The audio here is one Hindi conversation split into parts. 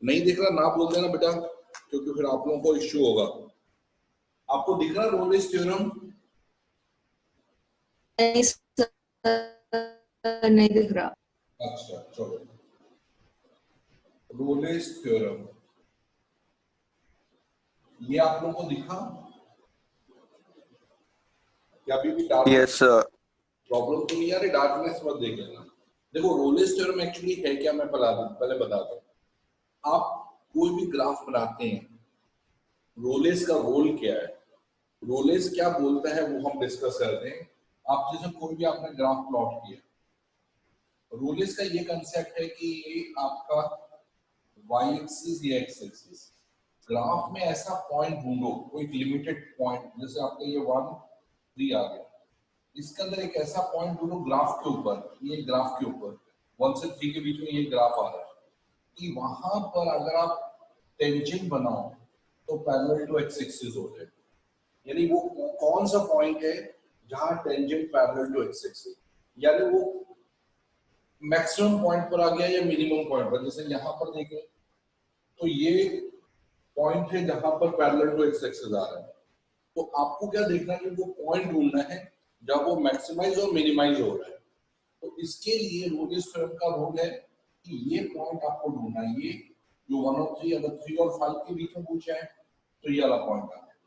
नहीं दिख रहा ना बोल देना बेटा, क्योंकि फिर आप लोगों को इश्यू होगा। आपको दिख रहा रोलेस थ्योरम? नहीं दिख रहा। अच्छा चलो, रोलेस थ्योरम ये आप लोगों को दिखा क्या? अभी भी डार्क? Yes sir. प्रॉब्लम तो नहीं आ रही? डार्कनेस मत देख लेना। देखो रोलेस थ्योरम एक्चुअली है क्या, मैं पहले बता दूं। आप कोई भी ग्राफ बनाते हैं, रोलेस का रोल क्या है, रोलेस क्या बोलता है, वो हम डिस्कस करते हैं। आप जैसे कोई भी आपने ग्राफ प्लॉट किया, रोलेस का ये कंसेप्ट है कि ये आपका वाई एक्सिस या एक्स एक्सिस, ग्राफ में ऐसा पॉइंट ढूंढो, कोई लिमिटेड पॉइंट, जैसे आपका ये 1 3 आ गया, इसके अंदर एक ऐसा पॉइंट ढूंढो ग्राफ के ऊपर, ये ग्राफ के ऊपर 1 से 3 के बीच में ये ग्राफ आ रहा है, कि वहां पर अगर आप टेंजेंट बनाओ तो पैरेलल टू एक्स एक्सिस हो जाए। यानी वो कौन सा पॉइंट है जहां tangent parallel to x axis, यानी वो मैक्सिमम पॉइंट पर आ गया या मिनिमम पॉइंट पर। जैसे यहाँ पर देखें तो ये पॉइंट है जहां पर पैरेलल टू एक्स एक्सिस आ रहा है, तो आपको क्या देखना है कि वो पॉइंट ढूंढना है जब वो मैक्सिमाइज और मिनिमाइज हो रहा है। तो इसके लिए रोलेस थ्योरम का रूल है कि ये पॉइंट आपको ढूंढना है, ये जो 1 और 3, अगर 3 और 5 के बीच में पूछा है तो ये वाला पॉइंट आता है।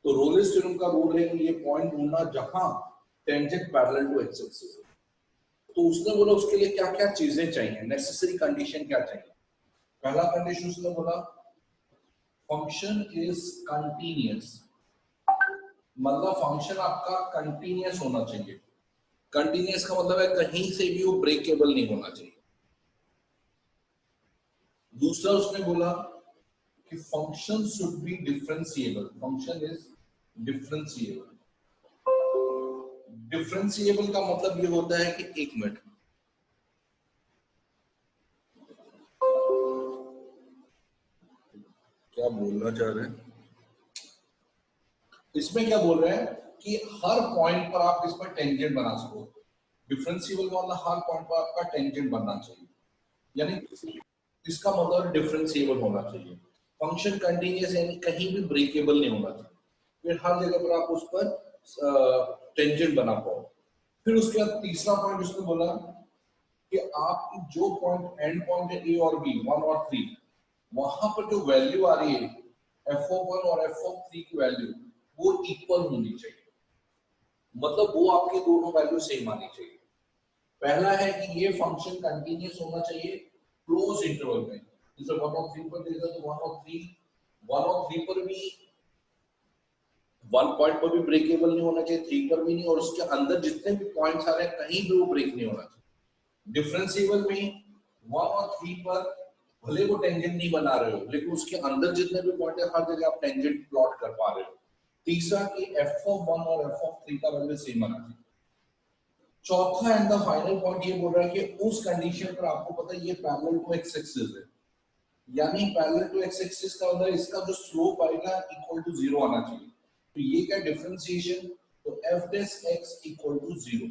तो रोलेस थ्योरम का रूल है कि ये पॉइंट ढूंढना जहां tangent parallel to x axis है। तो उसने बोला उसके लिए क्या क्या चीजें चाहिए, नेसेसरी कंडीशन क्या चाहिए। पहला कंडीशन उसने बोला फंक्शन इज कंटीन्यूअस, मतलब फंक्शन आपका कंटीन्यूअस होना चाहिए। कंटीन्यूअस का मतलब है कहीं से भी वो ब्रेकेबल नहीं होना चाहिए। दूसरा उसने बोला कि function should be differentiable, function is differentiable. Differentiable का मतलब ये होता है कि एक मिनट, क्या बोलना चाह रहे हैं इसमें, क्या बोल रहे हैं कि हर पॉइंट पर आप इस पर टेंजेंट बना सको। डिफरेंशिएबल का मतलब हर पॉइंट पर आपका टेंजेंट बनना चाहिए, यानी इसका मतलब डिफरेंशिएबल होना चाहिए। फंक्शन कंटीन्यूअस यानी कहीं भी ब्रेकेबल नहीं होना चाहिए, फिर हर जगह पर आप उस पर टेंजेंट बना पाओ। फिर उसके बाद तीसरा पॉइंट उसने बोला कि आपकी जो पॉइंट एंड पॉइंट है ए और बी 1 और 3, वहां पर जो वैल्यू आ रही है f(1) और f(3) की वैल्यू वो इक्वल होनी चाहिए, मतलब वो आपके दोनों वैल्यू सेम आनी चाहिए। पहला है कि ये फंक्शन कंटीन्यूअस होना चाहिए क्लोज इंटरवल में, जैसे 1 और 3 पर देखा तो 1 और 3 पर भी 1 पॉइंट पर भी ब्रेकेबल नहीं होना चाहिए, 3 पर भी नहीं, और उसके अंदर जितने भी पॉइंट्स आ रहे हैं कहीं भी वो ब्रेक नहीं होना चाहिए। डिफरेंशिएबल में 1 और 3 पर भले वो टेंजेंट नहीं बना रहे हो, लेकिन उसके अंदर जितने भी पॉइंट है हर जगह आप टेंजेंट प्लॉट कर पा रहे हो। तीसरा कि f(1) और f(3) का वैल्यू सेम आना चाहिए। चौथा एंड द फाइनल पॉइंट ये बोल रहा है कि उस कंडीशन पर आपको पता है ये पैरेलल टू एक्स एक्सिस है, यानी पैरेलल टू एक्स एक्सिस का मतलब इसका जो स्लोप आएगा इक्वल टू 0 आना चाहिए। तो ये क्या डिफरेंशिएशन, तो f dash x equal to 0,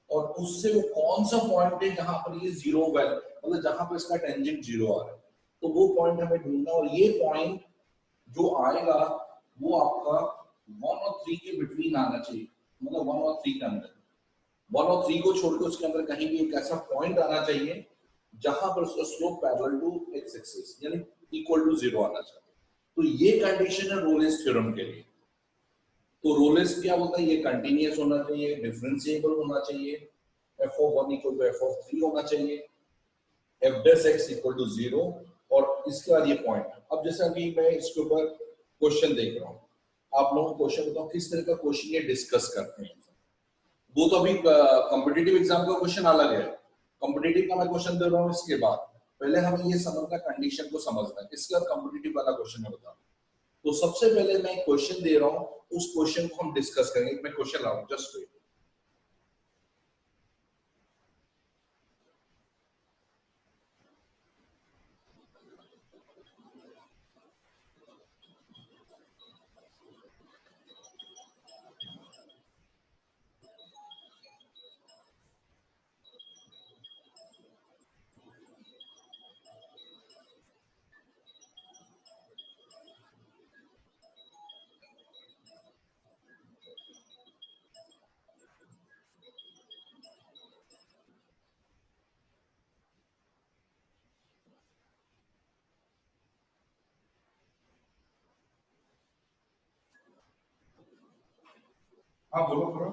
और उससे वो कौन सा पॉइंट है जहां पर ये 0 वैल्यू, मतलब जहां पर इसका टेंजेंट 0 आ रहा है, तो वो पॉइंट हमें ढूंढना, और ये पॉइंट जो आएगा वो आपका 1 और 3 के बिटवीन आना चाहिए, मतलब 1 और 3 के अंदर, 1 और 3 को छोड़कर उसके अंदर कहीं भी एक ऐसा पॉइंट आना चाहिए जहां पर उसका slope parallel to x axis यानी इक्वल टू 0 आना चाहिए। तो ये कंडीशन है रोलेस थ्योरम के लिए। तो रोलेस क्या बोलता है, ये कंटीन्यूअस होना चाहिए, डिफरेंशिएबल होना चाहिए, f(1) इक्वल टू f(3) होना चाहिए, f dash x equal to 0, और इसके बाद ये पॉइंट। अब जैसा कि मैं इसके ऊपर क्वेश्चन देख रहा हूँ, आप लोगों को क्वेश्चन बताओ किस तरह का क्वेश्चन ये डिस्कस करते हैं। वो तो अभी कॉम्पिटिटिव एग्जाम का क्वेश्चन अलग है, कॉम्पिटिटिव का मैं क्वेश्चन दे रहा हूँ इसके बाद, पहले हमें ये समझना कंडीशन को समझना है, इसके बाद कॉम्पिटिटिव वाला क्वेश्चन है बता। तो सबसे पहले मैं क्वेश्चन दे रहा हूँ, उस क्वेश्चन को हम डिस्कस करेंगे। मैं क्वेश्चन ला रहा हूँ, जस्ट वेट। हाँ बोलो बोलो।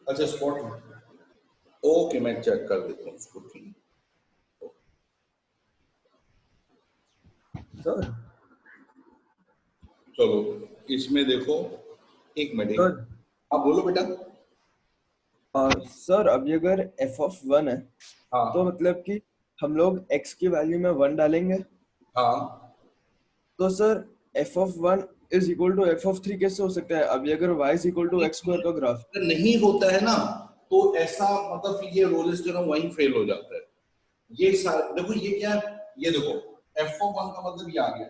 अच्छा स्पॉट में, ओके मैं चेक कर देता हूँ उसको, ठीक। सर चलो इसमें देखो, एक सर मिनट, आप बोलो बेटा। सर अभी अगर f(1) है तो हाँ मतलब कि हम लोग x की वैल्यू में 1 डालेंगे, हाँ, तो sir f(1) is equal to f(3) कैसे हो सकता है अभी अगर y is equal to x square का ग्राफ? अगर नहीं होता है ना तो ऐसा मतलब फिर ये रोलेस थ्योरम वहीं फेल हो जाता है। ये सारे देखो, ये क्या है, ये देखो एफ ऑफ वन का मतलब ये आ गया,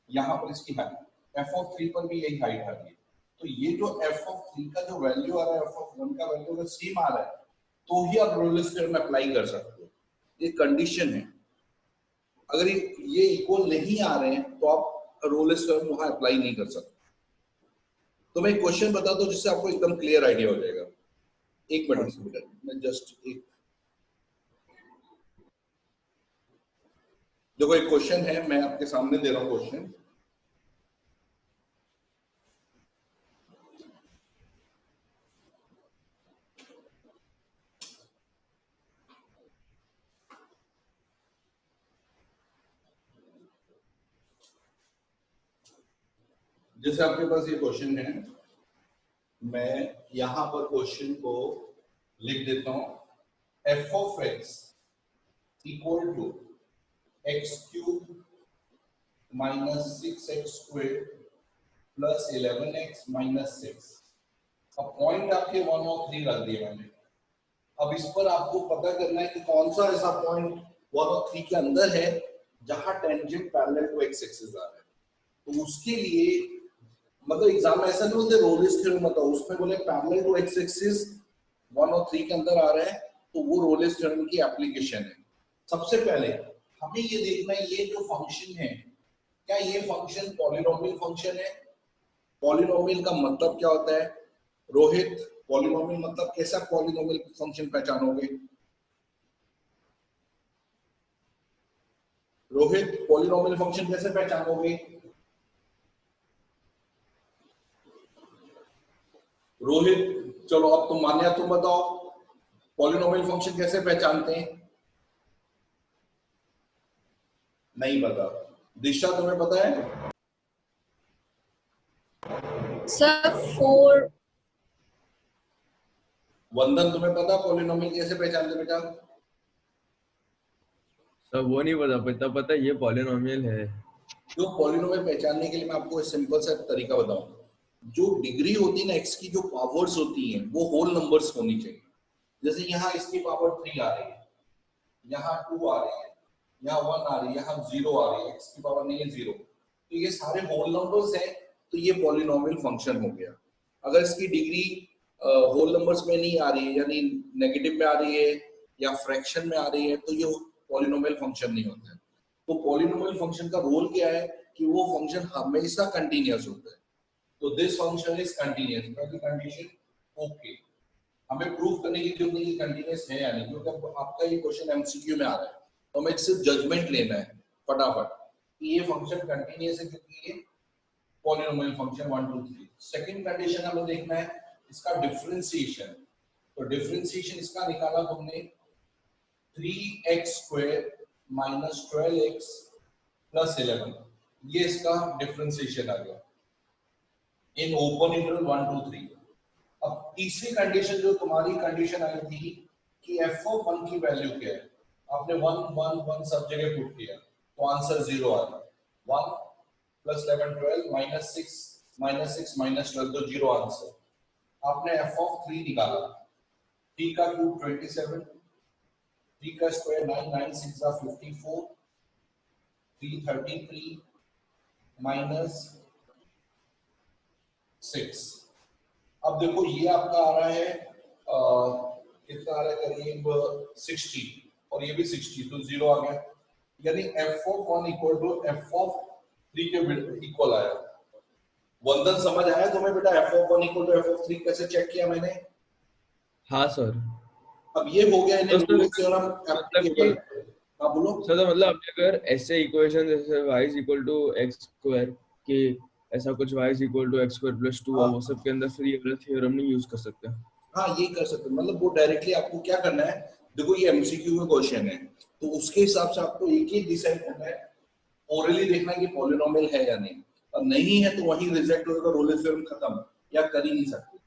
यहाँ पर इसकी हाइट, एफ ऑफ थ्री पर भी यही हाइट आ रही है। तो ये जो एफ ऑफ थ्री का जो वैल्यू आ रहा है, एफ ऑफ वन का वैल्यू अगर सेम आ रहा है तो ही आप रोलेस थ्योरम अप्लाई कर सकते हो, ये कंडीशन है। अगर ये इक्वल नहीं आ रहे हैं तो आप रोलेस थ्योरम वहां अप्लाई नहीं कर सकते। तो मैं एक क्वेश्चन बता दूं जिससे आपको एकदम क्लियर आइडिया हो जाएगा। एक हाँ मिनट सर। बेटा, मैं जस्ट एक, देखो एक क्वेश्चन है, मैं आपके सामने दे रहा हूँ क्वेश्चन। जैसे आपके पास ये क्वेश्चन है, मैं यहां पर क्वेश्चन को लिख देता हूं, f of x equal to x cube minus 6x square plus 11x minus 6। अब पॉइंट आपके 1 और 3 रख दिए मैंने। अब इस पर आपको पता करना है कि कौन सा ऐसा पॉइंट 1 और 3 के अंदर है जहां tangent parallel to x axis आ रहा है। तो उसके लिए मतलब एग्जाम में ऐसा नहीं बोलते रोलेस थ्योरम बताओ, उसमें बोले पैरेलल टू एक्स एक्सिस 1 और 3 के अंदर आ रहा है, तो वो रोलेस थ्योरम की एप्लीकेशन है। सबसे पहले हमें ये देखना है ये जो फंक्शन है, क्या ये फंक्शन पॉलिनोमियल फंक्शन है? पॉलिनोमियल का मतलब क्या होता है रोहित? पॉलिनोमियल मतलब कैसा पॉलिनोमियल फंक्शन पहचानोगे रोहित? पॉलिनोमियल फंक्शन कैसे पहचानोगे रोहित? चलो अब तुम मान्या तुम बताओ, पॉलिनोमियल फंक्शन कैसे पहचानते हैं? नहीं पता। दिशा तुम्हें पता है? सर 4। वंदन तुम्हें पता पॉलिनोमियल कैसे पहचानते बेटा? सर वो नहीं पता, पता ये पॉलिनोमियल है। जो पॉलिनोमियल पहचानने के लिए मैं आपको सिंपल सा तरीका बताऊं, जो डिग्री होती है ना एक्स की, जो पावर्स होती हैं वो होल नंबर्स होनी चाहिए। जैसे यहाँ इसकी पावर 3 आ रही है, यहाँ 2 आ रही है, यहाँ 1 आ रही है, यहाँ 0 आ रही है, एक्स की पावर नहीं है 0, तो ये सारे होल नंबर्स हैं, तो ये पॉलिनोमियल फंक्शन हो गया। अगर इसकी डिग्री होल नंबर्स में नहीं आ रही है, यानी नेगेटिव में आ रही है या फ्रैक्शन में आ रही है, तो ये पॉलिनोमियल फंक्शन नहीं होता है। तो पॉलिनोमियल फंक्शन का रोल क्या है कि वो फंक्शन हमेशा कंटिन्यूअस होता है। तो दिस फंक्शन इज कंटिन्यूअस, पहली कंडीशन ओके। हमें प्रूव करने की जरूरत नहीं कि कंटिन्यूअस है या नहीं, क्योंकि आपका ये क्वेश्चन एमसीक्यू में आ रहा है, तो हमें सिर्फ जजमेंट लेना है फटाफट कि ये फंक्शन कंटिन्यूअस है क्योंकि ये पॉलिनोमियल फंक्शन 1 2 3। सेकंड कंडीशन हमें देखना है इसका डिफरेंशिएशन। तो डिफरेंशिएशन इसका निकाला तुमने 3x square minus 12x plus 11, ये इसका डिफरेंशिएशन आ गया इन ओपन इंटरवल 1 2 3। अब तीसरी कंडीशन जो तुम्हारी कंडीशन आई थी कि एफ ऑफ 1 की वैल्यू क्या है, आपने 1 1 1 सब जगह पुट किया तो आंसर 0 आ गया। 1 प्लस 11 12 माइनस 6 माइनस 12 तो 0 आंसर। आपने एफ ऑफ 3 निकाला, 3 का क्यूब 27, 3 का स्क्वायर 9 9 6 54, 333 माइनस 6। अब देखो ये आपका आ रहा है कितना आ रहा है करीब 60, और ये भी 60, तो 0 आ गया। यानी f of 1 equal to f of 3 के इक्वल आया। वंदन समझ आया तुम्हें बेटा f of 1 equal to f of 3 कैसे चेक किया मैंने? हाँ सर। अब ये हो गया तो इन्हें सर रोलेस थ्योरम मतलब कि एप्लीकेबल। आप बोलो। सर तो मतलब अगर ऐसे इक्वेशन जैसे y is equal to x square की ऐसा कुछ y is equal to x square plus 2 हाँ। वो सब के अंदर फिर ये वाला थ्योरम नहीं यूज कर सकते? हाँ ये कर सकते हैं, मतलब वो डायरेक्टली आपको क्या करना है, देखो ये एमसीक्यू का क्वेश्चन है तो उसके हिसाब से आपको एक ही डिसाइड करना है, ओरली देखना है कि पॉलिनोमियल है या नहीं, और नहीं है तो वही रिजेक्ट होगा, रोलेस थ्योरम खत्म, या कर ही नहीं सकते।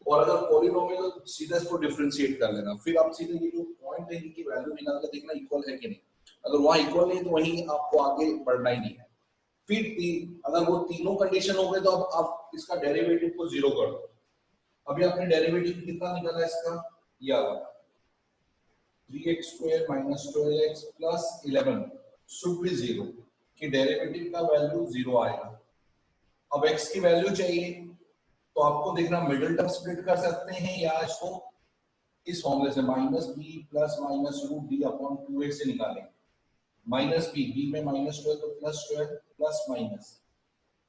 और अगर पॉलिनोमियल तो सीधा इसको डिफरेंशिएट कर लेना, फिर आप सीधे ये जो पॉइंट है इनकी वैल्यू निकाल कर देखना इक्वल है कि नहीं, अगर वहां इक्वल नहीं तो वहीं आपको आगे बढ़ना ही नहीं है। फिर अगर वो तीनों कंडीशन हो गए तो अब आप इसका डेरिवेटिव को जीरो कर दो। अभी आपने डेरिवेटिव कितना निकाला इसका, ये आ रहा 3x square minus 12x plus 11 should be 0 कि डेरिवेटिव का वैल्यू 0 आएगा। अब x की वैल्यू चाहिए तो आपको देखना मिडिल टर्म स्प्लिट कर सकते हैं या इसको इस फॉर्मूले से minus b plus minus root d upon 2a से निकालेंगे। माइनस बी में माइनस 12 तो plus 12 plus minus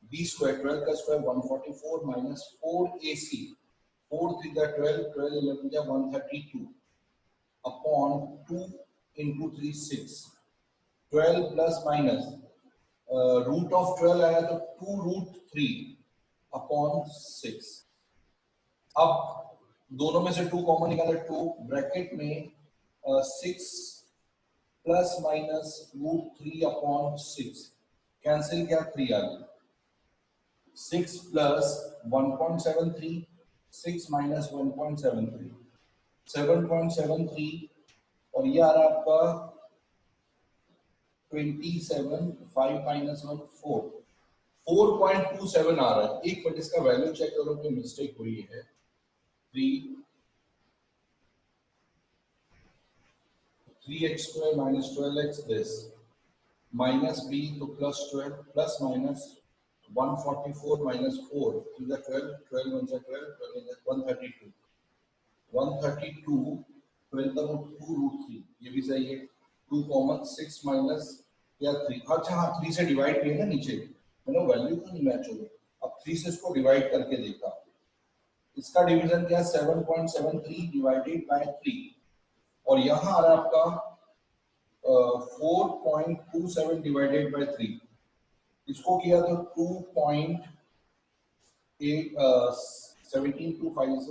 b square 12 का स्क्वायर 144 माइनस 4ac 4 3 का 12 12 11 का 132 upon 2 into 3 6 12 plus minus root of 12 आया तो 2 रूट 3 अपॉन 6। अब दोनों में से 2 कॉमन निकाला, 2 ब्रैकेट में 6 plus minus root 3 upon 6 cancel किया 3 आ गया, 6 प्लस 1.73 6 माइनस 1.73 7.73 और ये आ रहा है आपका 27 5 माइनस 1 4 4.27 आ रहा है। एक मिनट इसका वैल्यू चेक करो कि मिस्टेक हुई है। 3x square minus 12x this minus b to plus 12 plus minus 144 minus 4 to the 12 12 1 12 12 132 132 12 का रूट 2 रूट 3 ये भी सही है, 2 कॉमन 6 माइनस या 3, अच्छा हाँ 3 से डिवाइड किया ना नीचे, मैंने वैल्यू तो नहीं मैच हो गई, अब 3 से इसको डिवाइड करके देखा, इसका डिवीजन क्या 7.73 डिवाइडेड बाय 3 और यहाँ आ रहा है आपका 4.27 डिवाइडेड बाय 3, इसको किया तो 2.8 17 2 5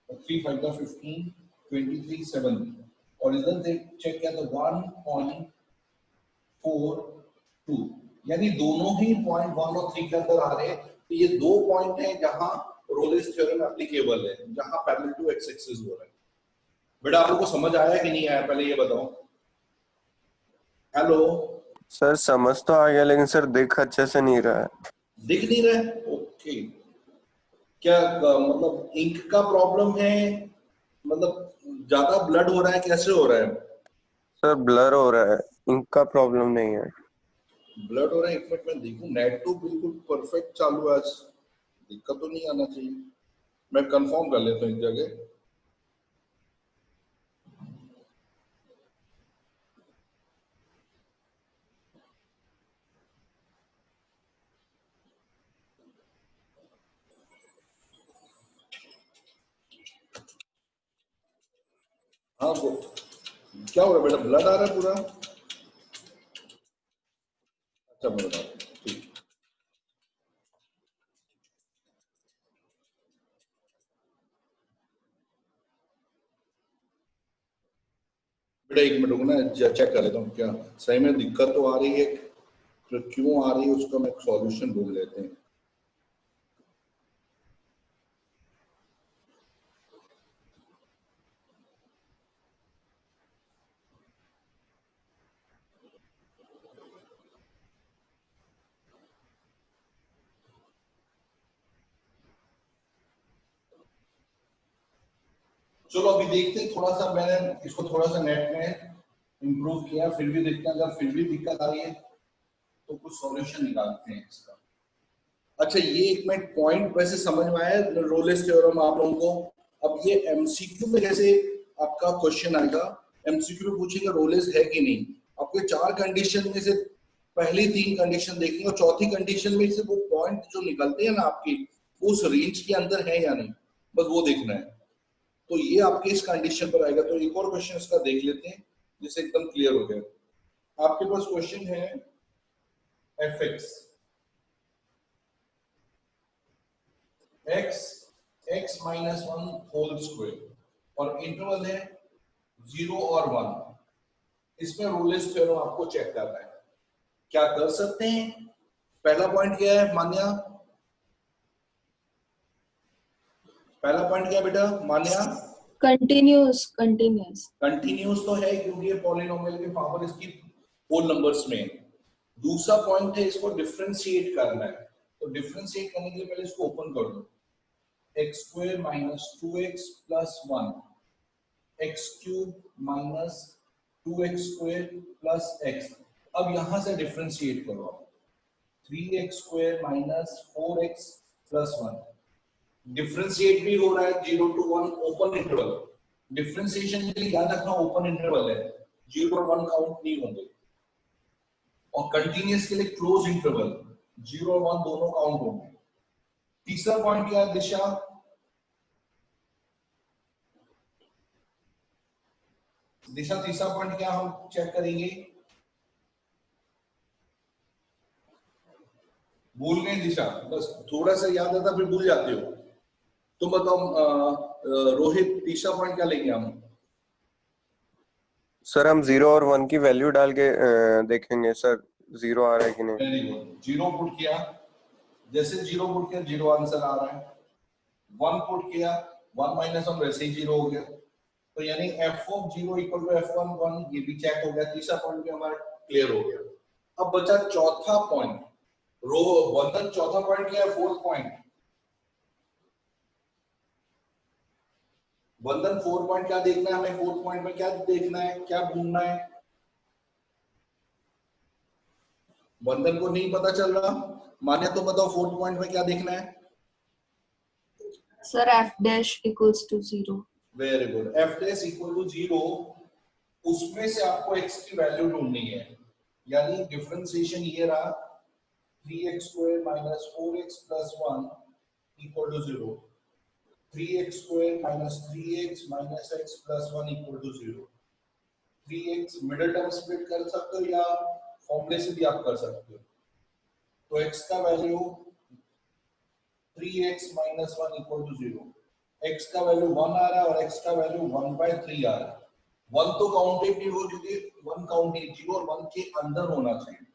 3 5 का 15 23 7 और इधर चेक किया तो 1.42 यानी दोनों ही पॉइंट 1 और 3 के अंदर आ रहे हैं। तो ये दो पॉइंट है जहां रोलेस थ्योरम एप्लीकेबल है, जहां पैरेलल टू एक्स एक्सिस हो रहा है। बेटा आप लोगों को समझ आया कि नहीं आया, पहले ये बताओ। हेलो सर समझ तो आ गया लेकिन सर दिख अच्छे से नहीं रहा है। दिख नहीं रहा है, ओके। क्या मतलब इंक का प्रॉब्लम है, मतलब ज्यादा ब्लड हो रहा है, कैसे हो रहा है? सर ब्लर हो रहा है, इंक का प्रॉब्लम नहीं है। ब्लड हो रहा है, एक मिनट में देखूं। नेट तो बिल्कुल परफेक्ट चालू है आज, दिक्कत तो नहीं आना चाहिए, मैं कंफर्म कर लेता हूँ एक जगह। हाँ वो क्या हो रहा है बेटा, ब्लड आ रहा है पूरा? अच्छा मैं बता रहा हूँ, ठीक। बेटा एक मिनट रुको ना, चेक कर लेता हूँ क्या सही में दिक्कत तो आ रही है, तो क्यों आ रही है उसका मैं सॉल्यूशन ढूंढ लेते हैं। चलो अभी देखते हैं, थोड़ा सा मैंने इसको थोड़ा सा नेट में इम्प्रूव किया, फिर भी देखते हैं, अगर फिर भी दिक्कत आ रही है तो कुछ सॉल्यूशन निकालते हैं इसका। अच्छा ये एक मिनट पॉइंट वैसे समझ में आया रोलेस थ्योरम आप लोगों को। अब ये एमसीक्यू में जैसे आपका क्वेश्चन आएगा, एमसीक्यू में पूछेगा रोलेस है कि नहीं, आपके 4 कंडीशन में से पहली 3 कंडीशन देखनी और चौथी कंडीशन में से वो पॉइंट जो निकलते हैं ना आपकी, वो उस रेंज के अंदर है या नहीं, बस वो देखना है। तो ये आपके इस कंडीशन पर आएगा। तो एक और क्वेश्चन इसका देख लेते हैं जिससे एकदम क्लियर हो गया। आपके पास क्वेश्चन है fx x minus 1 whole square और इंटरवल है 0 और 1। इसमें रोलेस थ्योरम आपको चेक करना है। क्या कर सकते हैं? पहला पॉइंट क्या है मान्या? पहला पॉइंट क्या बेटा मान्या? continuous. कंटिन्यूस तो है क्योंकि ये पॉलिनोमियल की पावर इसकी होल नंबर्स में है। दूसरा पॉइंट है इसको डिफरेंशिएट करना है। तो डिफरेंशिएट करने के लिए पहले इसको ओपन कर दो। x square minus 2x plus 1 x cube minus 2x square plus x। अब यहां से डिफरेंशिएट करो आप। 3x square minus 4x plus 1। Differentiate भी हो रहा है 0 to 1 ओपन इंटरवल। डिफरेंशिएशन के लिए याद रखना ओपन इंटरवल है, 0 और 1 काउंट नहीं होंगे। और कंटीन्यूअस के लिए क्लोज इंटरवल, 0 और 1 दोनों काउंट होंगे। तीसरा पॉइंट क्या है दिशा? तीसरा पॉइंट क्या हम चेक करेंगे? भूल गए दिशा, बस थोड़ा सा याद आता फिर भूल जाते हो। तुम बताओ रोहित, तीसरा पॉइंट क्या लेंगे हम? सर हम 0 और 1 की वैल्यू डाल के देखेंगे सर 0 आ रहा है कि नहीं। Very good. 0 पुट किया, जैसे 0 पुट किया 0 आंसर आ रहा है। 1 पुट किया 1 माइनस 1 वैसे ही 0 हो गया। तो यानी f of 0 equal to f1 1, ये भी चेक हो गया। तीसरा पॉइंट भी हमारा क्लियर हो गया। अब बचा चौथा पॉइंट। रो वंदन, चौथा पॉइंट क्या है? फोर्थ पॉइंट वंदन, 4 पॉइंट क्या देखना है हमें? 4 पॉइंट में क्या देखना है, क्या ढूंढना है? वंदन को नहीं पता चल रहा? मान्या तो बताओ 4 पॉइंट में क्या देखना है? Sir, f dash equals to 0. Very good. f dash equal to 0, उसमें से आपको x की वैल्यू ढूंढनी है। यानी डिफरेंशिएशन ये रहा 3x square minus 4x plus 1 equal to 0। 3x square minus 3x minus x plus 1 equal to 0। 3x middle term split कर सकते हो या फॉर्मूले से भी आप कर सकते हो। तो x का value 3x minus 1 equal to 0। x का वैल्यू 1 आ रहा है और x का वैल्यू 1/3 आ रहा है। 1 तो काउंटेड नहीं हो क्योंकि 1 काउंट नहीं, 0 और 1 के अंदर होना चाहिए।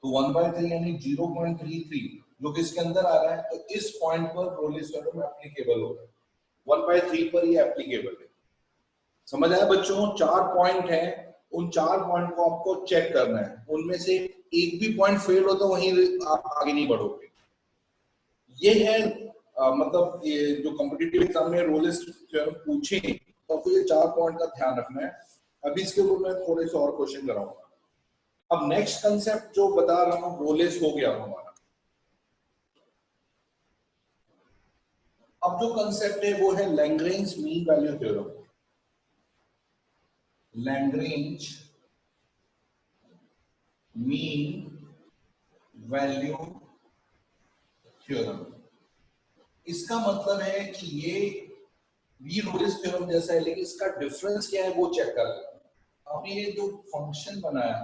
तो 1/3 यानी 0.33 जो कि इसके अंदर आ रहा है। तो इस पॉइंट पर रोलेस थ्योरम एप्लीकेबल होगा। 1/3 पर ये एप्लीकेबल है। समझ आया बच्चों? 4 पॉइंट है, उन 4 पॉइंट को आपको चेक करना है। उनमें से एक भी पॉइंट फेल हो तो वहीं आप आगे नहीं बढ़ोगे। ये है मतलब ये जो कॉम्पिटिटिव एग्जाम में रोलेस थ्योरम पूछे तो आपको ये 4 पॉइंट का ध्यान रखना है। अभी इसके ऊपर मैं थोड़े से और क्वेश्चन कराऊंगा। अब नेक्स्ट कंसेप्ट जो बता रहा हूं, रोलेस हो गया हमारा। अब जो कंसेप्ट है वो है Lagrange mean value theorem. Lagrange mean value theorem, इसका मतलब है कि ये भी रोलेस थ्योरम जैसा है, लेकिन इसका डिफरेंस क्या है वो चेक कर लेते हैं। आपने ये जो फंक्शन बनाया,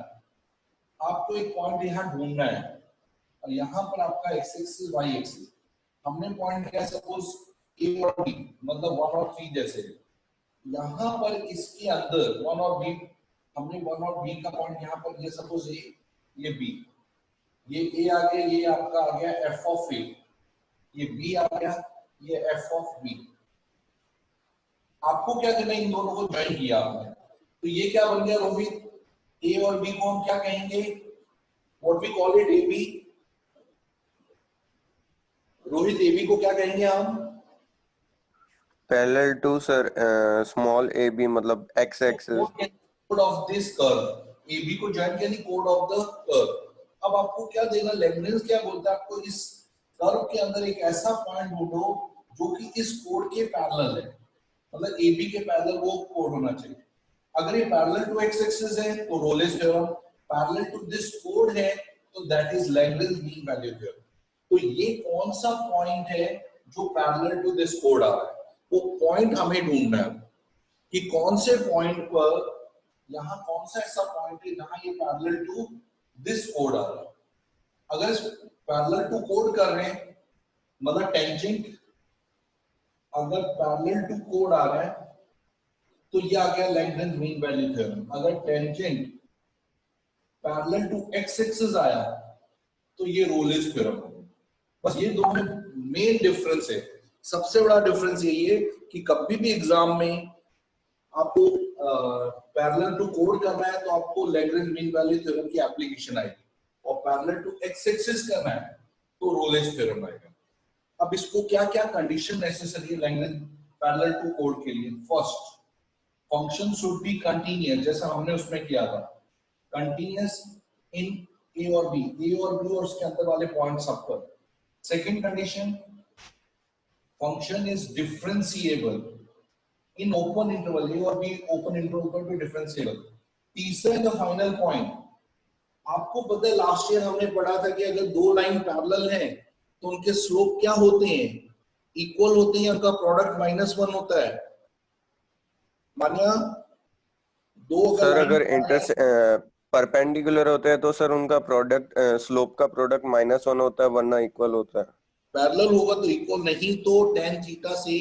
आपको एक पॉइंट यहां ढूंढना है और यहां पर आपका x एक्सिस y एक्सिस, हमने पॉइंट लिया सपोज a और b, मतलब 1 और 3 जैसे। यहां पर इसके अंदर 1 और b, हमने 1 और b का पॉइंट यहां पर लिया सपोज a, ये b, ये a आ गया, ये आपका आ गया f ऑफ a, ये b आ गया, ये f ऑफ b। आपको क्या करना है? इन दोनों को ज्वाइन किया आपने, तो ये क्या बन गया रोहित? a और b को हम क्या कहेंगे? What we call it ab। Rohit ab को क्या कहेंगे हम? Parallel to sir small A B, मतलब एक्स एक्सिस। कोड ऑफ दिस कर्व, ab को ज्वाइन किया नहीं, कोड ऑफ द कर्व। अब आपको क्या देना? लेब्निज क्या बोलता है आपको? इस कर्व के अंदर एक ऐसा पॉइंट ढूंढो जो कि इस कोड के पैरेलल है, मतलब ab के पैरेलल वो कोड होना चाहिए। अगर ये पैरेलल टू x एक्सिस है तो Rolle's theorem, parallel to this कोड है तो that is Lagrange mean value theorem. तो ये कौन सा पॉइंट है जो पैरेलल टू दिस कोड आ रहा है? वो पॉइंट हमें ढूंढना है कि कौन से पॉइंट पर, यहां कौन सा ऐसा पॉइंट है जहां ये पैरेलल टू दिस कोड आ रहा है। अगर पैरेलल टू कोड कर रहे हैं मतलब टेंजेंट अगर पैरेलल टू कोड आ रहा है तो ये आ गया लैग्रेंज मीन वैल्यू थ्योरम। अगर tangent parallel to x axis आया तो ये रोलेस थ्योरम होगा। बस ये दो में मेन डिफरेंस है। सबसे बड़ा डिफरेंस यही है कि कभी भी एग्जाम में आपको पैरेलल टू कोड करना है तो आपको लैग्रेंज मीन वैल्यू थ्योरम की एप्लीकेशन आएगी, और पैरेलल टू एक्स एक्सिस करना है तो रोलेस थ्योरम आएगा। अब इसको क्या क्या कंडीशन नेसेसरी है लैग्रेंज पैरेलल टू कोड के लिए? First, function should be continuous, जैसा हमने उसमें किया था, कंटीन्यूअस इन ए और बी और उसके अंदर वाले पॉइंट सब पर। Second condition, function is differentiable in open interval, A और बी ओपन इंटरवल पर भी डिफरेंशिएबल। तीसरा एंड द फाइनल पॉइंट, आपको पता है लास्ट ईयर हमने पढ़ा था कि अगर दो लाइन पैरेलल हैं तो उनके स्लोप क्या होते हैं? इक्वल होते हैं, उनका प्रोडक्ट -1 होता है। मानिया दो सर line अगर परपेंडिकुलर होते हैं तो सर उनका प्रोडक्ट स्लोप का प्रोडक्ट -1 होता है, वरना इक्वल होता है। पैरेलल होगा तो इक्वल, नहीं तो tan थीटा से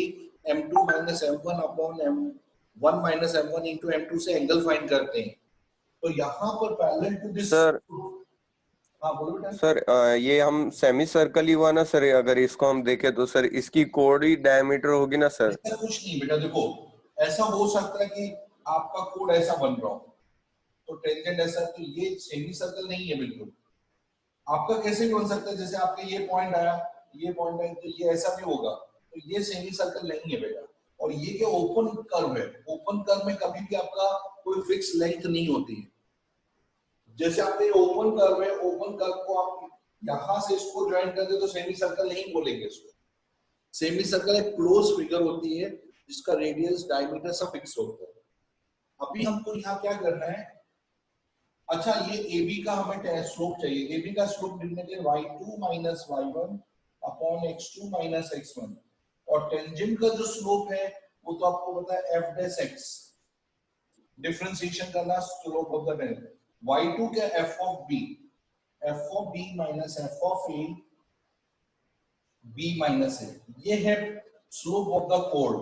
m2 m1 upon m1 m1 into m2 से एंगल फाइंड करते हैं। तो यहाँ पर पैरेलल टू दिस, सर हाँ बोलो बेटा। सर ये हम सेमी सर्कल ही हुआ ना सर, अगर इसको हम देखें तो सर इसकी कोड ही डायमीटर होगी ना सर? ऐसा कुछ नहीं बेटा, देखो ऐसा हो सकता है कि आपका कोड ऐसा बन रहा हो तो टेंजेंट ऐसा, तो ये सेमी सर्कल नहीं है बिल्कुल। आपका कैसे भी बन सकता है, जैसे आपके ये पॉइंट आया, ये पॉइंट आया, तो ये ऐसा भी होगा, तो ये सेमी सर्कल नहीं है बेटा। और ये क्या ओपन कर्व है, ओपन कर्व में कभी भी आपका कोई फिक्स लेंथ नहीं होती है। जैसे आपके ओपन कर्व है, ओपन कर्व को आप यहां से इसको ज्वाइन कर दे तो सेमी सर्कल नहीं बोलेंगे इसको। सेमी सर्कल एक क्लोज फिगर होती है जिसका रेडियस डायमीटर सब फिक्स होता है। अभी हमको यहाँ क्या करना है, अच्छा ये AB का हमें स्लोप चाहिए। AB का स्लोप लिखने के लिए y2 minus y1 upon x2 minus x1, और टेंजेंट का जो स्लोप है वो तो आपको पता है f डैश x। डिफरेंशिएशन करना slope of the tangent, y2 क्या f of b minus f of a b minus a, ये है स्लोप ऑफ द कोड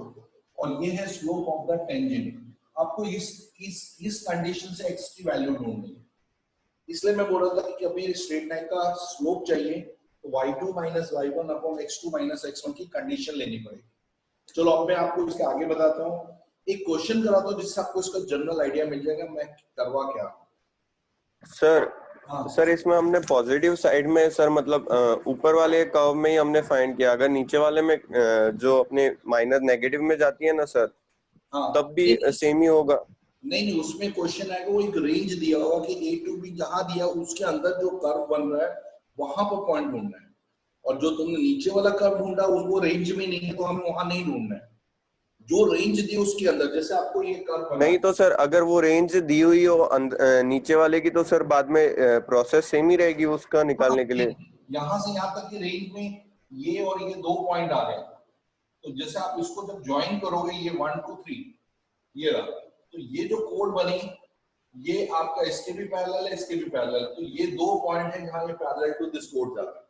और ये है स्लोप ऑफ द टेंजेंट। आपको इस कंडीशन से x की वैल्यू ढूंढनी है। इसलिए मैं बोल रहा था कि अभी स्ट्रेट लाइन का स्लोप चाहिए तो y2 minus y1 upon x2 minus x1 की कंडीशन लेनी पड़ेगी। चलो अब मैं आपको इसके आगे बताता हूँ, एक क्वेश्चन कराता हूँ जिससे आपको इसका जनरल आइडिया मिल जाएगा मैं करवा क्या। सर हाँ सर इसमें हमने पॉजिटिव साइड में सर मतलब ऊपर वाले कर्व में ही हमने फाइंड किया, अगर नीचे वाले में जो अपने माइनस नेगेटिव में जाती है ना सर, हाँ, तब भी सेम ही होगा? नहीं उसमें क्वेश्चन आएगा, वो एक रेंज दिया होगा कि A to B जहां दिया उसके अंदर जो कर्व बन रहा है वहां पर पॉइंट ढूंढना है, और जो तुमने नीचे वाला कर्व ढूंढा वो रेंज में नहीं है तो हमें वहां नहीं ढूंढना है। जो रेंज दी उसके अंदर, जैसे आपको ये कर्व बना, नहीं तो सर अगर वो रेंज दी हुई हो नीचे वाले की, तो सर बाद में प्रोसेस सेम ही रहेगी उसका निकालने के लिए। यहाँ से यहाँ तक की रेंज में ये और ये दो पॉइंट आ रहे हैं, तो जैसे आप इसको जब ज्वाइन करोगे ये 1 2 3 ये रहा, तो ये जो कोड बनी ये आपका इसके भी पैरेलल है इसके भी पैरेलल, तो ये दो पॉइंट है जहां ये पैरेलल टू दिस कोड जा रहा है।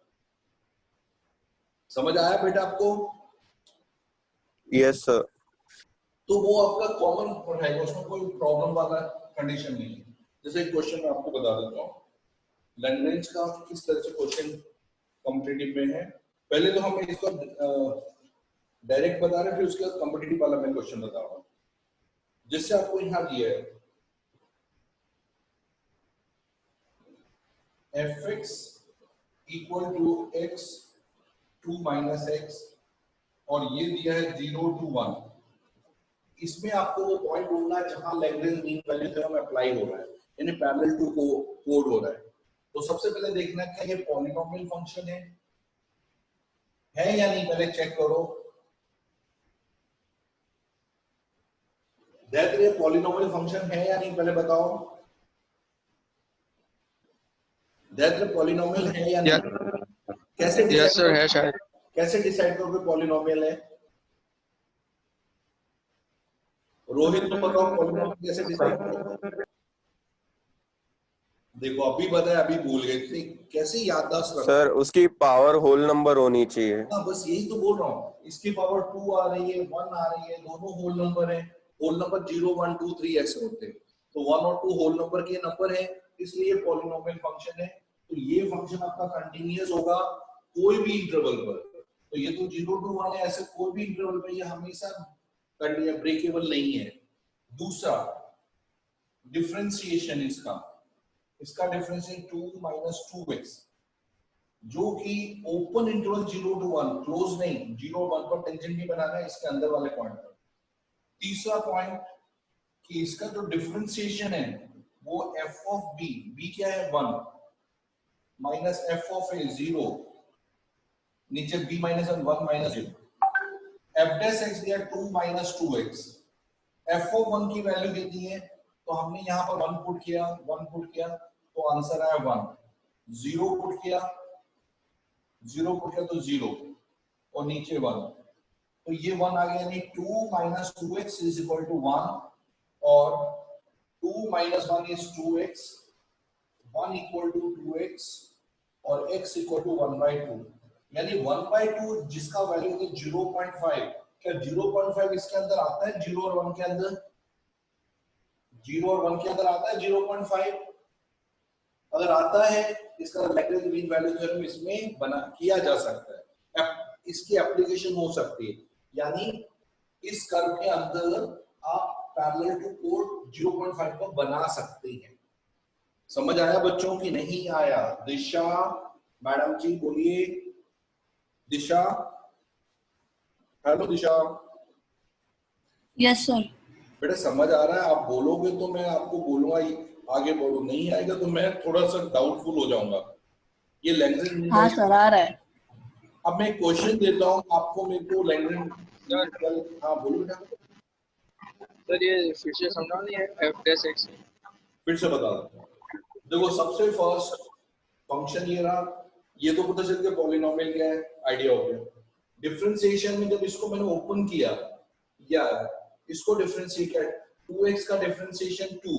समझ आया बेटा आपको? Yes sir. तो वो आपका कॉमन रहेगा, उसमें कोई प्रॉब्लम वाला कंडीशन नहीं है। जैसे एक क्वेश्चन मैं आपको बता देता हूँ लैग्रेंज का किस तरह से क्वेश्चन कॉम्पिटिटिव में है। पहले तो हम इसको डायरेक्ट बता रहे हैं, फिर उसके बाद कॉम्पिटिटिव वाला मैं क्वेश्चन बता रहा हूँ। जिससे आपको यहाँ दिया है fx equal to x 2 minus x, और ये दिया है 0 to 1। इसमें आपको वो पॉइंट ढूंढना है जहां Lagrange mean value theorem apply हो रहा है, यानी पैरेलल टू कोड हो रहा है। तो सबसे पहले देखना है कि ये पॉलिनोमियल फंक्शन है या नहीं, पहले चेक करो। दैट ये पॉलिनोमियल फंक्शन है या नहीं पहले बताओ। दैट पॉलिनोमियल है या नहीं? कैसे यस सर है शायद। कैसे डिसाइड करोगे पॉलिनोमियल है? रोहित तो बताओ पॉलिनोमियल कैसे डिसाइड करोगे? देखो अभी बताया, अभी भूल गए थे, कैसे याददाश्त रखो। सर उसकी पावर होल नंबर होनी चाहिए। हाँ बस यही तो बोल रहा हूँ, इसकी पावर 2 आ रही है, 1 आ रही है, दोनों होल नंबर है। होल नंबर 0 1 2 3 ऐसे होते हैं, तो 1 और 2 होल नंबर के नंबर है, इसलिए पॉलिनोमियल फंक्शन है। तो ये फंक्शन आपका कंटिन्यूअस होगा कोई भी इंटरवल पर। तो ये तो 0 to 1 है, ऐसे कोई भी इंटरवल पर ये हमेशा ब्रेकेबल नहीं है। दूसरा डिफरेंशिएशन इसका, इसका डिफरेंशिएशन 2 माइनस 2x, जो कि ओपन इंटरवल 0 to 1, क्लोज नहीं, 0 1 पर टेंजेंट नहीं बनाना है इसके अंदर वाले पॉइंट पर। तीसरा पॉइंट कि इसका जो डिफरेंशिएशन है वो f ऑफ b, b क्या है 1, माइनस f ऑफ a 0, नीचे b minus 1 minus 0, f dash x दिया 2 माइनस 2x, f ऑफ 1 की वैल्यू कितनी है, तो हमने यहाँ पर 1 पुट किया, 1 पुट किया तो आंसर आया 1, 0 पुट किया, 0 पुट किया तो 0 और नीचे 1, तो ये 1 आ गया, यानी 2 minus 2x is equal to 1, और 2 minus 1 is 2x, 1 equal to 2x और x इक्वल टू 1/2, यानी 1/2 जिसका वैल्यू है 0.5। क्या 0.5 इसके अंदर आता है, 0 और 1 के अंदर, 0 और 1 के अंदर आता है 0.5? अगर आता है इसका लैग्रेंज मीन वैल्यू थ्योरम इसमें बना किया जा सकता है, इसकी एप्लीकेशन हो सकती है, यानी इस कर्व के अंदर आप पैरेलल टू कोड 0.5 को बना सकते हैं। समझ आया बच्चों की नहीं आया? दिशा मैडम जी बोलिए, दिशा, हेलो दिशा। Yes, sir. बेटा समझ आ रहा है? आप बोलोगे तो मैं आपको बोलूंगा आगे बढ़ो, नहीं आएगा तो मैं थोड़ा सा डाउटफुल हो जाऊंगा। ये लैंग्वेज मीन हाँ सर, आ रहा है। अब मैं क्वेश्चन देता हूँ आपको, मेरे को लैंग्वेज, हाँ बोलो बेटा। सर ये फिर से समझाओ नहीं है एफ डैश एक्स। फिर से बता दो। देखो सबसे फर्स्ट फंक्शन ये रहा, ये तो पता चल गया पॉलिनोमियल क्या है, आइडिया हो गया। डिफरेंशिएशन में जब इसको मैंने ओपन किया या इसको डिफरेंशिएट किया, 2x का डिफरेंशिएशन 2,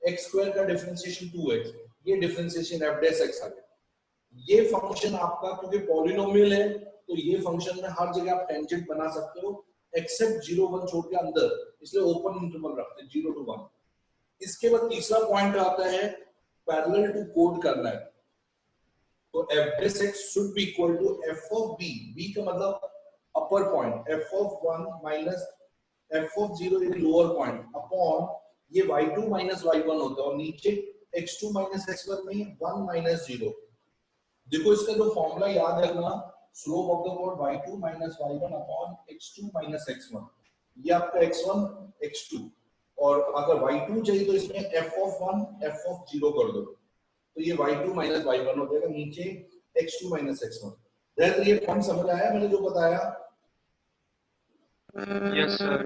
x स्क्वायर का डिफरेंशिएशन 2x, ये डिफरेंशिएशन f डैश x आ गया। ये फंक्शन आपका क्योंकि पॉलिनोमियल है तो ये फंक्शन में हर जगह आप टेंजेंट बना सकते हो एक्सेप्ट 0 1 छोड़ के अंदर, इसलिए ओपन इंटरवल रखते हैं 0 to 1। इसके बाद तीसरा पॉइंट आता है पैरेलल टू कोड करना है, तो f dash x should be equal to f of b, b का मतलब upper point, f of 1 minus f of 0 ये लोअर पॉइंट अपॉन ये y2 माइनस y1 होता है, और नीचे x2 माइनस x1 में 1 माइनस 0। देखो इसका जो फॉर्मूला याद रखना, slope of the curve y2 minus y1 upon x2 minus x1, ये आपका x1 x2, और अगर y2 चाहिए तो इसमें f ऑफ 1 f ऑफ 0 कर दो, तो ये y2 माइनस y1 हो जाएगा, नीचे x2 माइनस x1। दैट ये पॉइंट समझ आया मैंने जो बताया? Yes sir.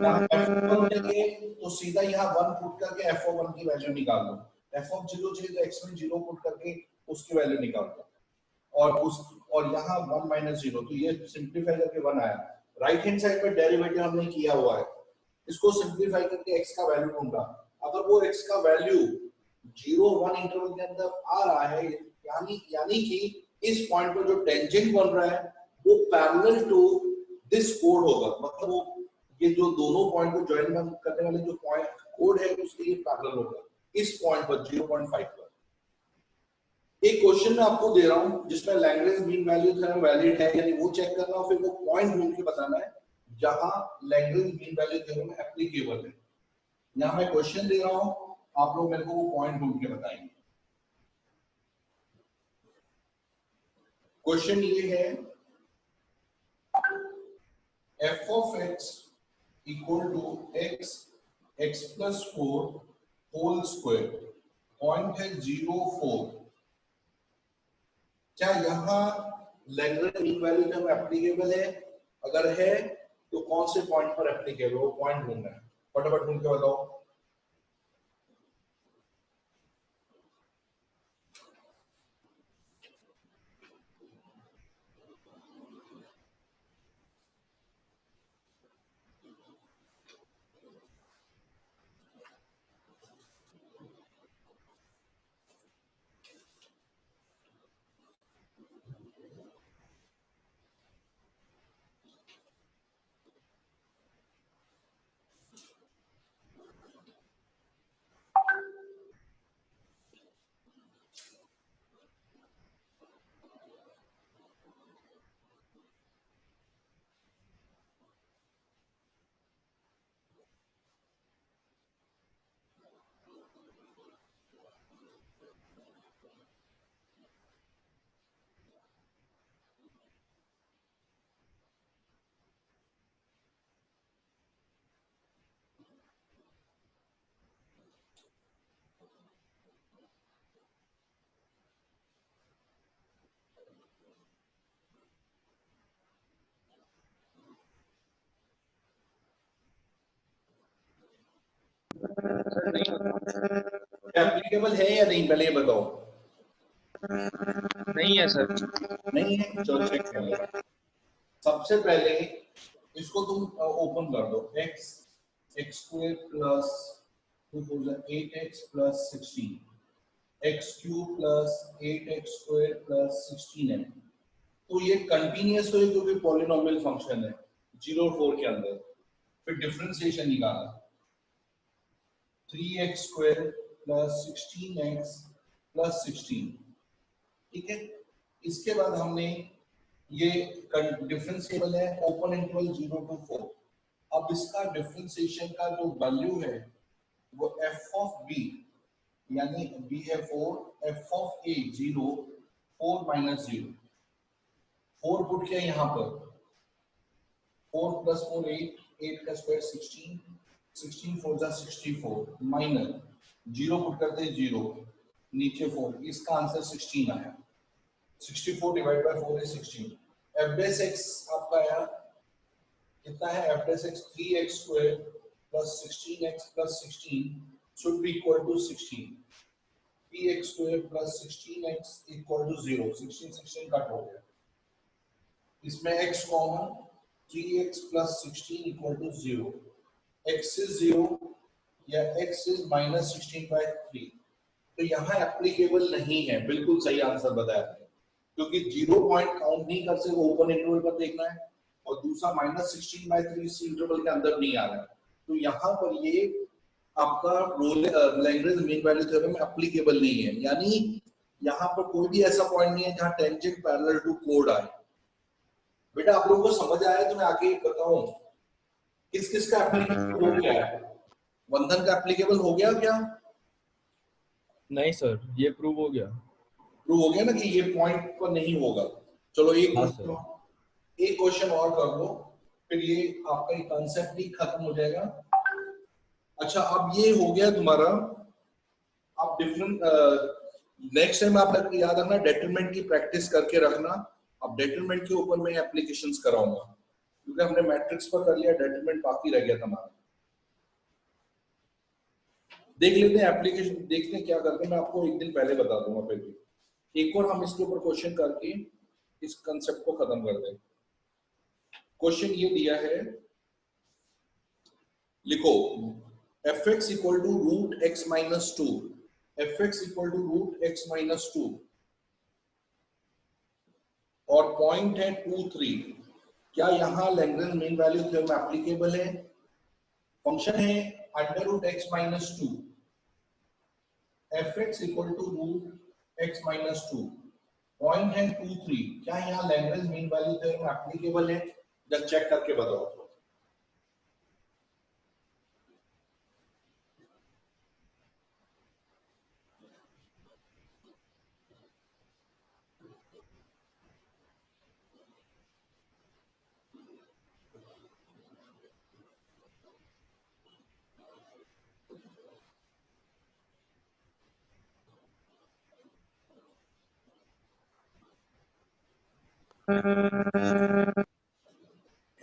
यहाँ f1 चाहिए तो सीधा यहाँ 1 पुट करके f ऑफ 1 की वैल्यू निकाल दो, f ऑफ 0 चाहिए तो x में 0 पुट करके उसकी वैल्यू निकाल दो, और यहाँ 1 माइनस 0, तो ये सिंप्लीफाई करके 1 आया। राइट हैंड साइड में डेरिवेटिव हमने किया हुआ है, इसको सिंप्लीफाई करके x का वैल्यू ढूंढा, अगर वो x का वैल्यू 0 1 इंटरवल के अंदर आ रहा है, यानी कि इस पॉइंट पर जो टेंजेंट बन रहा है वो पैरेलल टू दिस कोड होगा, मतलब वो ये जो दोनों पॉइंट को ज्वाइन करने वाले जो पॉइंट कोड है उसके लिए पैरेलल होगा इस पॉइंट पर 0.5 पर। एक क्वेश्चन मैं आपको दे रहा हूं जिसमें Lagrange mean value theorem valid है यानी वो चेक करना, और फिर वो पॉइंट ढूंढ के बताना है जहां Lagrange mean value theorem applicable है। यहां मैं क्वेश्चन दे रहा हूं, आप लोग मेरे को वो पॉइंट ढूंढ के बताएंगे। क्वेश्चन ये है, f of x equal to x x plus 4 whole square, point है 0 4। क्या यहाँ Lagrange mean value theorem applicable है? अगर है तो कौन से पॉइंट पर एप्लीकेबल, वो पॉइंट ढूंढना है, फटाफट ढूंढ के बताओ। एप्लीकेबल है या नहीं, पहले ये बताओ। नहीं है सर। नहीं है, चलो चेक कर लो। सबसे पहले इसको तुम ओपन कर दो। x square plus 8x plus 16 x cube plus 8x square plus 16 है। तो ये कंटिन्यूअस तो है क्योंकि पॉलिनोमियल फंक्शन है 0 और 4 के अंदर। फिर डिफरेंशिएशन निकालना 3x square plus 16x plus 16, ठीक है। इसके बाद हमने ये डिफरेंशिएबल है ओपन इंटरवल 0 to 4। अब इसका डिफरेंशिएशन का जो वैल्यू है वो f ऑफ b यानी b है 4, f of a 0, 4 minus 0। 4 put किया यहाँ पर, 4 प्लस 4 8, 8 का स्क्वायर 16, 16 4 जा 64 माइनस 0 पुट करते 0, नीचे 4, इसका आंसर 16 आया। 64 divide by 4 is 16। f dash x आपका आया कितना है, f dash x 3x square plus 16x plus 16 should be equal to 16। 3x square plus 16x equal to 0। 16 16 cut हो गया, इसमें x common, 3x plus 16 equal to 0। x is 0 या x is माइनस 16 by 3। तो यहाँ एप्लीकेबल नहीं है। बिल्कुल सही आंसर बताया आपने, क्योंकि 0 पॉइंट काउंट नहीं कर सकते, ओपन इंटरवल पर देखना है, और दूसरा माइनस 16 by 3 इस इंटरवल के अंदर नहीं आ रहा है। तो यहाँ पर ये आपका Lagrange mean value theorem applicable नहीं है, यानी यहाँ पर कोई भी ऐसा पॉइंट नहीं है जहाँ टेंजेंट पैरेलल टू कोड आए। बेटा आप लोगों को समझ आया तो मैं आगे बताऊं किस किस का एप्लीकेबल हो गया है। बंधन का एप्लीकेबल हो गया क्या? नहीं सर, ये प्रूव हो गया। प्रूव हो गया ना कि ये पॉइंट पर नहीं होगा। चलो हाँ एक क्वेश्चन और कर लो, फिर ये आपका कॉन्सेप्ट भी खत्म हो जाएगा। अच्छा, अब ये हो गया तुम्हारा। आप डिफरेंट नेक्स्ट टाइम आप याद रखना, डेटरमिनेंट की प्रैक्टिस करके रखना। अब डेटरमिनेंट के ऊपर मैं एप्लीकेशंस कराऊंगा, क्योंकि हमने मैट्रिक्स पर कर लिया, डेटरमिनेंट बाकी रह गया था हमारा। देख लेते हैं एप्लीकेशन, देखते हैं क्या करते हैं। मैं आपको एक दिन पहले बता दूंगा। फिर भी एक और हम इसके ऊपर क्वेश्चन करके इस कंसेप्ट को खत्म कर दें। क्वेश्चन ये दिया है, लिखो fx equal to root x minus 2, fx equal to root x minus 2, और पॉइंट है 2 3। क्या यहाँ Lagrange mean value theorem applicable है? फंक्शन है under root x minus 2, fx equal to root x minus 2, point है 2 3। क्या यहाँ Lagrange mean value theorem applicable है? जस्ट चेक करके बताओ।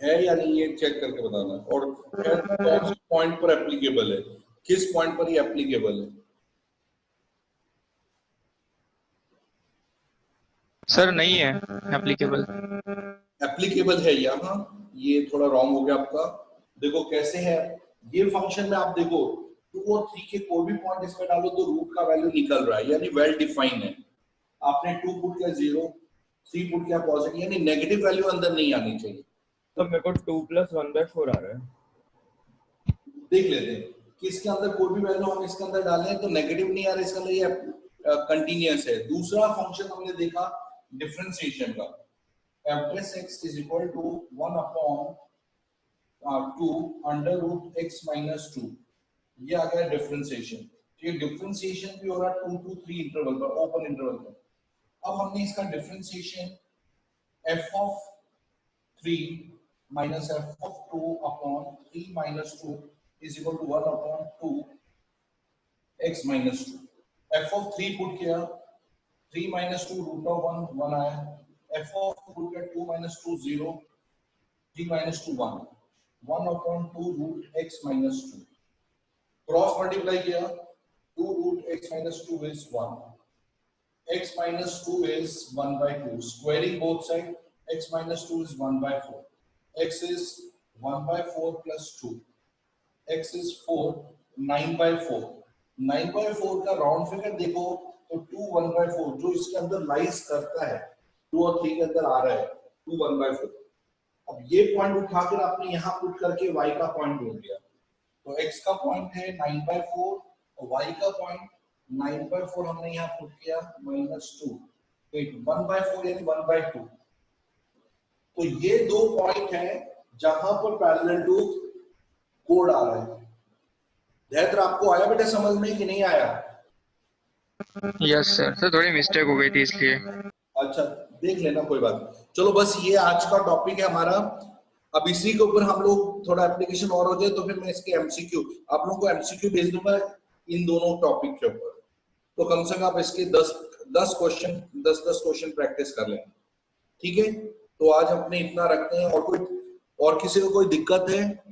है या नहीं ये चेक करके बताना। और कौन से पॉइंट पर एप्लीकेबल है, किस पॉइंट पर ये एप्लीकेबल है? सर नहीं है एप्लीकेबल। एप्लीकेबल है यहाँ, ये थोड़ा रॉन्ग हो गया आपका। देखो कैसे है ये फंक्शन में, आप देखो 2 और 3 के कोई भी पॉइंट इसमें डालो तो रूट का वैल्यू निकल रहा है, यानी वेल डिफाइन है। आपने 2 पुट किया 0, 3 पुट किया पॉजिटिव, यानी नेगेटिव वैल्यू अंदर नहीं आनी चाहिए। तो मेरे को 2 + 1/4 आ रहा है। देख लेते हैं कि इसके अंदर कोई भी वैल्यू हम इसके अंदर डालें तो नेगेटिव नहीं आ रहा, इसका अंदर ये कंटीन्यूअस है। दूसरा फंक्शन हमने देखा डिफरेंशिएशन का, f(x) is equal to 1 upon 2 under root x minus 2। ये आ गया डिफरेंशिएशन। ये डिफरेंशिएशन भी हो रहा है 2 to 3 इंटरवल पर, ओपन इंटरवल पर। अब हमने इसका differentiation f of 3 minus f of 2 upon 3 minus 2 is equal to 1 upon 2 x minus 2। f of 3 put किया, 3 minus 2 root of 1 1 आया, f of root of 2 minus 2 0, 3 minus 2 1, 1 upon 2 root x minus 2। Cross multiply किया 2 root x minus 2 is 1. x minus 2 is 1 by 2. Squaring both sides, x minus 2 is 1 by 4. x is 1 by 4 plus 2. x is 4, 9 by 4. 9 by 4 का राउंड फिगर देखो तो 2 1 by 4 जो इसके अंदर लाइज करता है 2 और 3 के अंदर आ रहा है 2 1 by 4. अब ये पॉइंट उठाकर आपने यहाँ पुट करके y का पॉइंट ढूंढ लिया तो x का पॉइंट है 9 by 4 और y का पॉइंट 9 by 4 हमने यहाँ पुट किया -2 तो 1 by 4 यानी 1 by 2. तो ये दो पॉइंट है जहां पर पैरेलल टू कोड आ रहा है. ध्यान आपको आया बेटा समझ में कि नहीं आया? यस सर, सर थोड़ी मिस्टेक हो गई थी इसलिए. अच्छा देख लेना कोई बात नहीं. चलो बस ये आज का टॉपिक है हमारा. अब इसी के ऊपर हम लोग थोड़ा एप्लीकेशन और हो जाए तो फिर मैं इसके एमसीक्यू आप लोगों को एमसीक्यू भेज दूंगा इन दोनों टॉपिक के ऊपर. तो कम से कम आप इसके 10 क्वेश्चन प्रैक्टिस कर लेना. ठीक है, तो आज अपने इतना रखते हैं. और किसी को कोई दिक्कत है